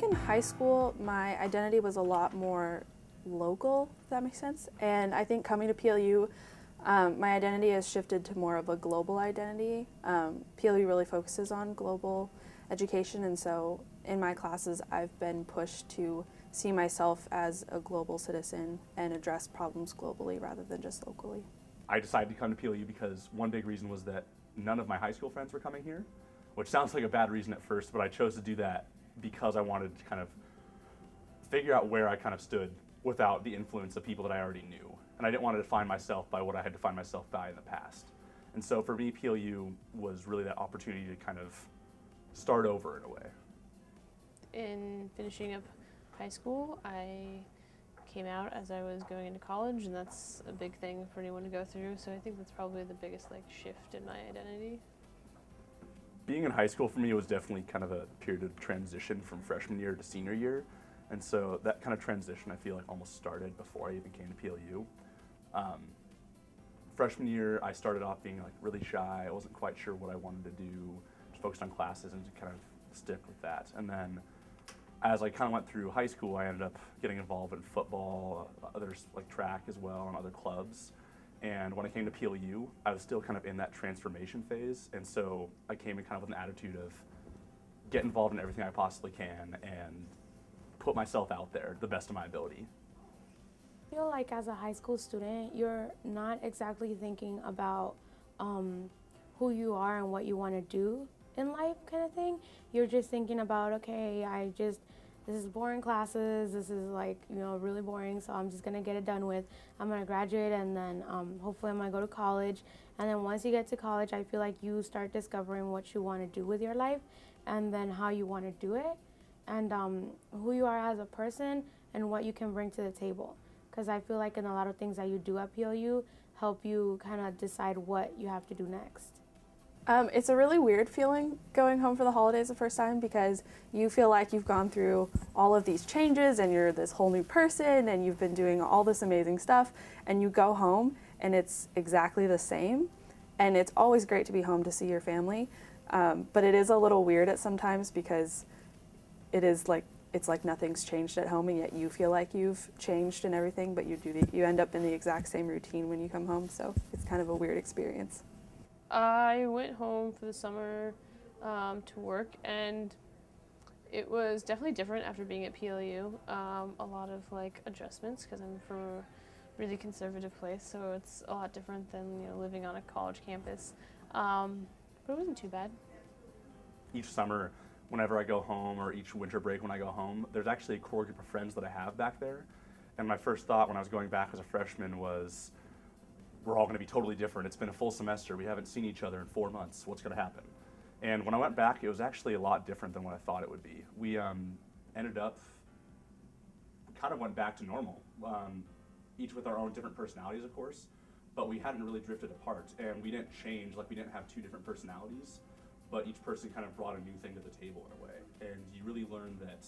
think in high school my identity was a lot more local, if that makes sense. And I think coming to PLU, my identity has shifted to more of a global identity. PLU really focuses on global education, and so in my classes I've been pushed to see myself as a global citizen and address problems globally rather than just locally. I decided to come to PLU because one big reason was that none of my high school friends were coming here, which sounds like a bad reason at first, but I chose to do that because I wanted to kind of figure out where I kind of stood without the influence of people that I already knew. And I didn't want to define myself by what I had defined myself by in the past. And so for me, PLU was really that opportunity to kind of start over in a way. In finishing up high school, I came out as I was going into college, and that's a big thing for anyone to go through, so I think that's probably the biggest shift in my identity. Being in high school for me was definitely kind of a period of transition from freshman year to senior year, and so that kind of transition I feel like almost started before I even came to PLU. Freshman year I started off being really shy. I wasn't quite sure what I wanted to do, just focused on classes and to kind of stick with that. And then as I kind of went through high school, I ended up getting involved in football, others like track as well, and other clubs. And when I came to PLU, I was still kind of in that transformation phase, and so I came in kind of with an attitude of get involved in everything I possibly can and put myself out there the best of my ability. I feel like as a high school student, you're not exactly thinking about who you are and what you want to do in life kind of thing. You're just thinking about, okay, this is boring classes, this is really boring, so I'm just gonna get it done with. I'm gonna graduate, and then hopefully I'm gonna go to college. And then once you get to college, I feel like you start discovering what you wanna do with your life and then how you wanna do it, and who you are as a person and what you can bring to the table. Because I feel like in a lot of things that you do at PLU help you kind of decide what you have to do next. It's a really weird feeling going home for the holidays the first time, because you feel like you've gone through all of these changes and you're this whole new person and you've been doing all this amazing stuff, and you go home and it's exactly the same. And it's always great to be home to see your family, but it is a little weird at sometimes because it's like nothing's changed at home, and yet you feel like you've changed and everything, but you end up in the exact same routine when you come home, so it's kind of a weird experience. I went home for the summer to work, and it was definitely different after being at PLU. A lot of adjustments, because I'm from a really conservative place, so it's a lot different than living on a college campus. But it wasn't too bad. Each summer, whenever I go home, or each winter break when I go home, there's actually a core group of friends that I have back there. And my first thought when I was going back as a freshman was, we're all going to be totally different. It's been a full semester. We haven't seen each other in 4 months. What's going to happen? And when I went back, it was actually a lot different than what I thought it would be. We ended up, kind of went back to normal, each with our own different personalities, of course, but we hadn't really drifted apart, and we didn't change, we didn't have two different personalities, but each person kind of brought a new thing to the table in a way. And you really learn that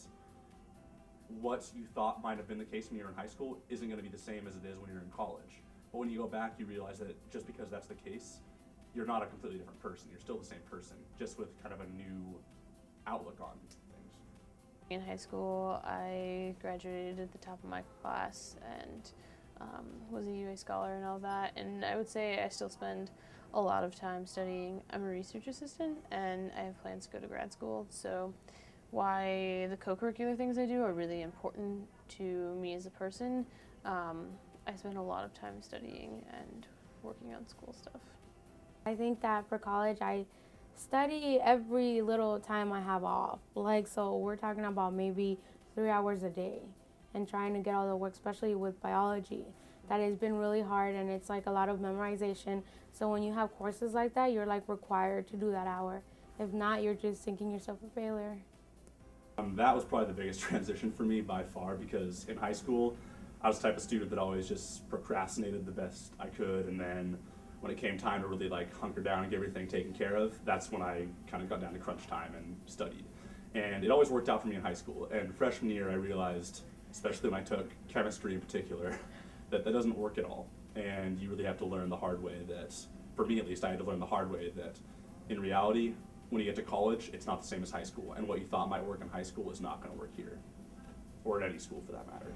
what you thought might have been the case when you were in high school isn't going to be the same as it is when you're in college. But when you go back, you realize that just because that's the case, you're not a completely different person. You're still the same person, just with kind of a new outlook on things. In high school, I graduated at the top of my class and was a UA scholar and all that. And I would say I still spend a lot of time studying. I'm a research assistant, and I have plans to go to grad school. So why the co-curricular things I do are really important to me as a person. I spend a lot of time studying and working on school stuff. I think that for college, I study every little time I have off. So we're talking about maybe 3 hours a day and trying to get all the work, especially with biology. That has been really hard, and it's a lot of memorization. So when you have courses like that, you're required to do that hour. If not, you're just thinking yourself a failure. That was probably the biggest transition for me by far, because in high school, I was the type of student that always just procrastinated the best I could, and then when it came time to really hunker down and get everything taken care of, that's when I kind of got down to crunch time and studied. And it always worked out for me in high school. And freshman year, I realized, especially when I took chemistry in particular, that doesn't work at all. And you really have to learn the hard way that, for me at least, I had to learn the hard way that in reality, when you get to college, it's not the same as high school, and what you thought might work in high school is not going to work here, or in any school for that matter.